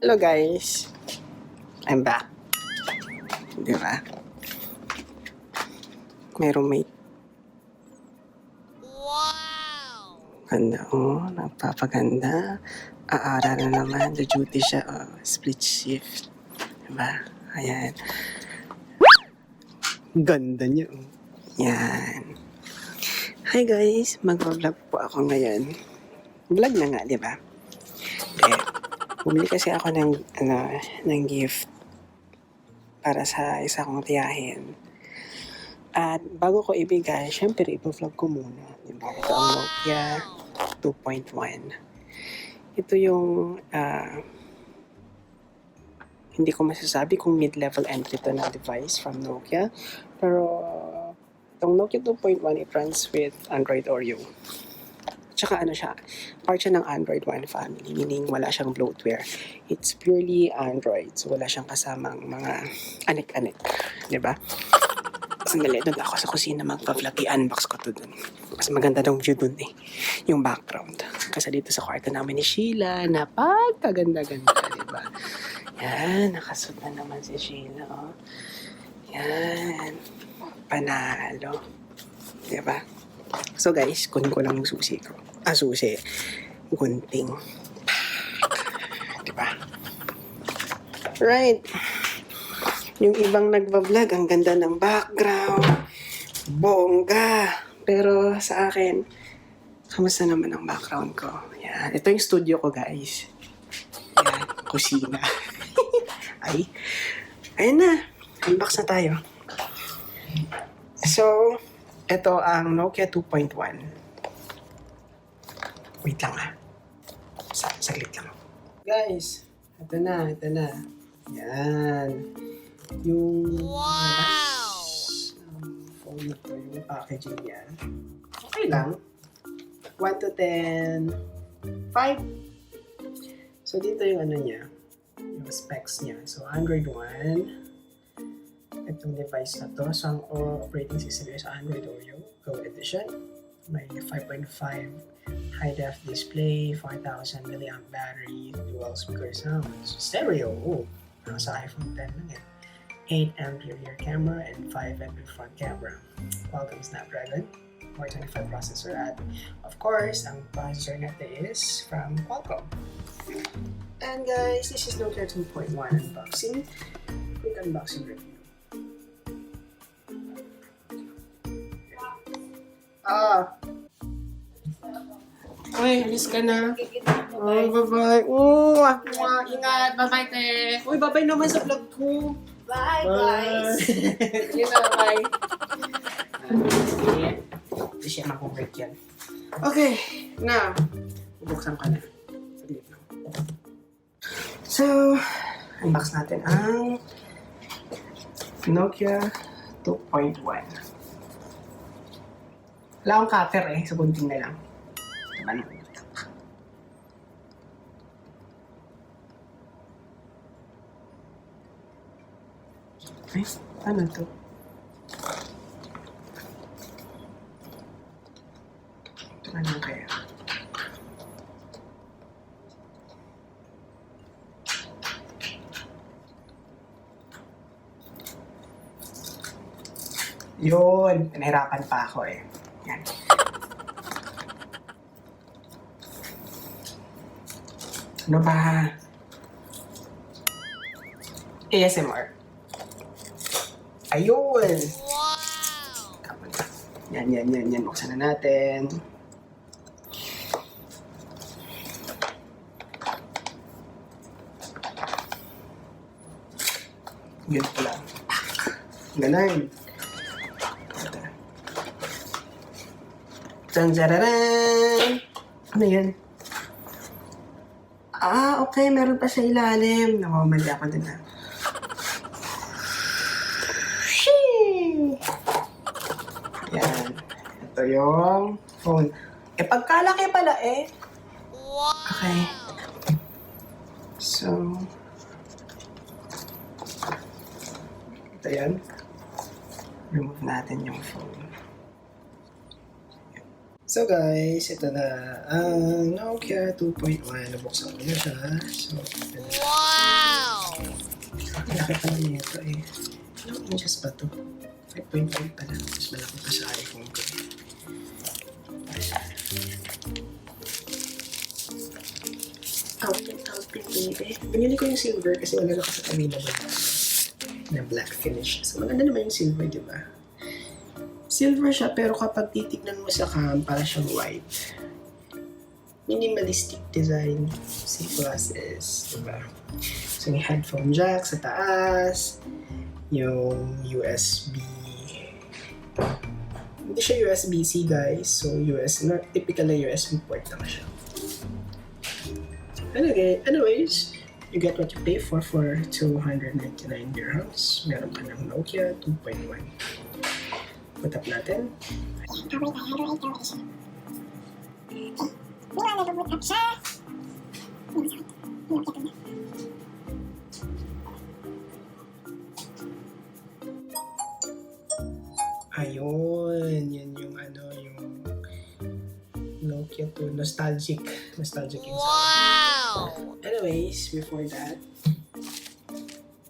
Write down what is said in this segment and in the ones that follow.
Hello guys, I'm back. Di ba? Merong may ganda, nagpapaganda. Aaral na naman, the duty siya, split shift. Diba? Ayan. Ganda niya, Yan. Hi guys, mag-vlog po ako ngayon. Vlog na nga, di ba? Bumili kasi ako ng gift para sa isa kong tiyahin. At bago ko ibigay, syempre ipo-vlog ko muna. Diba? Ito ang Nokia 2.1. Ito yung hindi ko masasabi kung mid-level entry to na device from Nokia. Pero itong Nokia 2.1, it runs with Android Oreo. Tsaka siya, part siya ng Android One family, meaning wala siyang bloatware. It's purely Android, so wala siyang kasamang mga anik-anik. Diba? Sandali, doon ako sa kusina magpa-vlog. I-unbox ko to doon. Mas maganda daw view doon yung background. Kasi dito sa kwarto namin ni Sheila, napagkaganda-ganda, diba? Yan, nakasud na naman si Sheila, Yan, panalo. Diba? So guys, kunin ko lang yung susi ko. Susi. Gunting. Diba? Right. Yung ibang nagbablog, ang ganda ng background. Bongga. Pero sa akin, kamusta naman ang background ko? Yan. Ito yung studio ko, guys. Yan. Kusina. Ayun na. Unbox na tayo. So, ito ang Nokia 2.1. Wait lang saglit lang. Guys, ito na. Yan. Yung phone na to, yung packaging niya. Okay lang. 1 to 10, 5. So, dito yung niya, yung specs niya. So, Android 1. Itong device na to. So, ang operating system is Android Oreo Go Edition. May 5.5 high-def display, 4,000 mAh battery, dual speaker sounds, stereo. Sa iPhone 10 lang 8MP rear camera and 5MP front camera. Qualcomm Snapdragon 425 processor at of course, ang processor natin is from Qualcomm. And guys, this is Nokia 2.1 unboxing. Quick unboxing review. Uy, alis ka na. Bye-bye. Ingat. Bye-bye, te. Uy, bye-bye naman sa vlog ko. Bye, guys. Sige na, bye. Hindi siya mag-break yan. Okay, na. Bubuksan ka na. Saglit lang. So, unbox natin ang Nokia 2.1. Wala akong cutter so gunting na lang. Diba na? Ay, ano to? Ano kaya? Yun, nahirapan pa ako Yan. Ano ba? ASMR. Ayun! Wow! Yan. Buksan na natin. Ganito lang. Ganun. Tsan-tsan-tsan! Ano yan? Okay. Meron pa sa ilalim. Nakamali ako din Yan. Ito yung phone. Pagkalaki pala Okay. So, ito yan. Remove natin yung phone. So guys, ito na ang Nokia 2.1. Nabuksan ko na siya. So, wow! Laki pa naman ito eh. Ilang inches ba ito? 5.5 pala. Mas malaki pa sa iPhone ko. Out baby. Binili ko yung silver kasi wala na kasi available na black finish. So maganda naman yung silver, di ba? Silver siya, pero kapag titignan mo sa cam, para siyang white. Minimalistic design. C glasses, diba? So, may headphone jack sa taas. Yung USB. Hindi siya USB-C, guys. So, typical na USB port lang siya. Anyways, you get what you pay for 299 dirhams. Meron ka ng Nokia 2.1. Put up natin. Ayun, yan yung yung Nokia 2, nostalgic yung wow! Anyways, before that,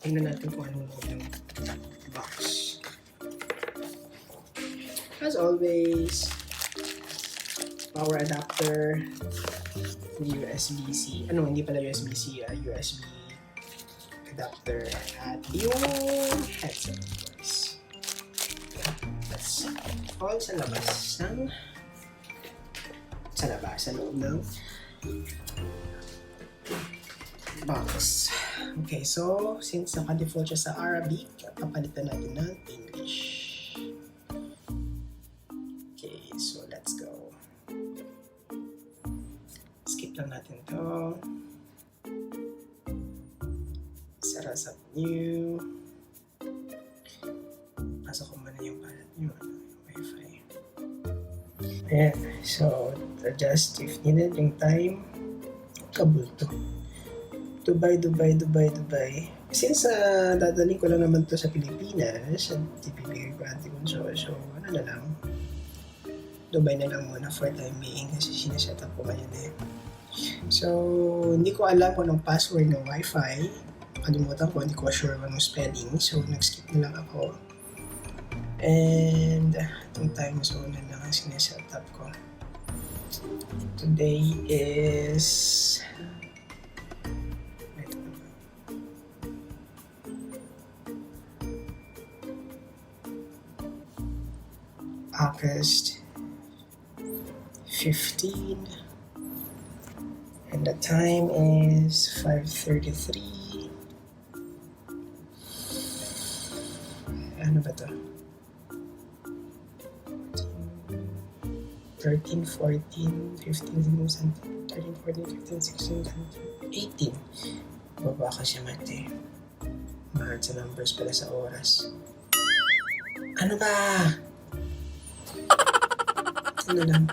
tingnan natin kung anong loob ng box. As always, power adapter, USB-C, hindi pala USB-C, USB adapter, at yung headset, of course. That's all sa labas sa loob ng box. Okay, so since naka-default siya sa Arabic, papalitan natin ng English. So, let's go. Skip lang natin to. Sara sa new. Pasok ko muna yung palat nyo. Wi-Fi. Ayan. So, adjust if needed yung time. Kabulto. Dubai. Since dadaling ko lang naman to sa Pilipinas, at ipibigay ko ating konso. So, ano na lang. Dubai na lang muna for time being kasi sineset up ko ngayon eh. So, hindi ko alam kung anong password ng Wi-Fi. Kalimutan ko, hindi ko sure kung anong spelling. So, nag-skip na lang ako. And, itong time zone na lang ang sineset up ko. Today is... August 15 and the time is 5:33. Ano ba to? 13, 14, 15, 13, 14, 15, 16, 17, 18. Baba kasi mati. Mahal sa numbers pala sa oras. Ano ba? Ano lang?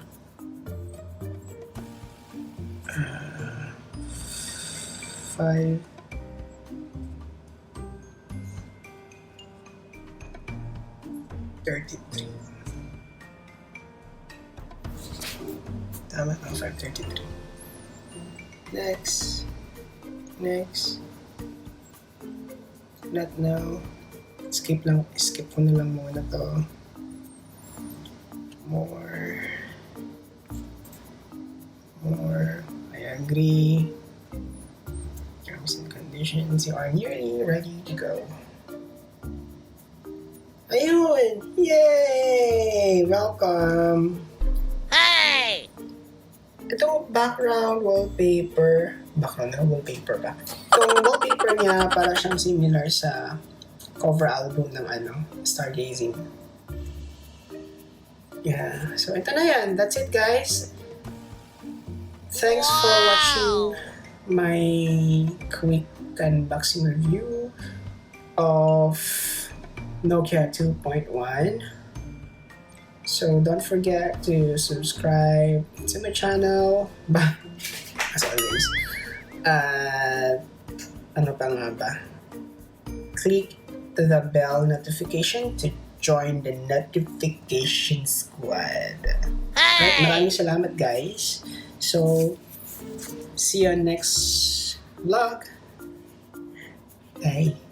5 33. Tama ang 5:33. Next. Not now. Skip ko na lang muna to. More. I agree. Terms and conditions. You are nearly ready to go. Ayun! Yay! Welcome! Hey! Itong background wallpaper ba? Itong wallpaper niya para siyang similar sa cover album ng Stargazing. Yeah, so ito na yan. That's it, guys. Thanks for watching my quick unboxing review of Nokia 2.1. So don't forget to subscribe to my channel. As always. Ano pa nga ba? Click the bell notification to join the notification squad. Right, maraming salamat guys. So, see you on next vlog. Bye.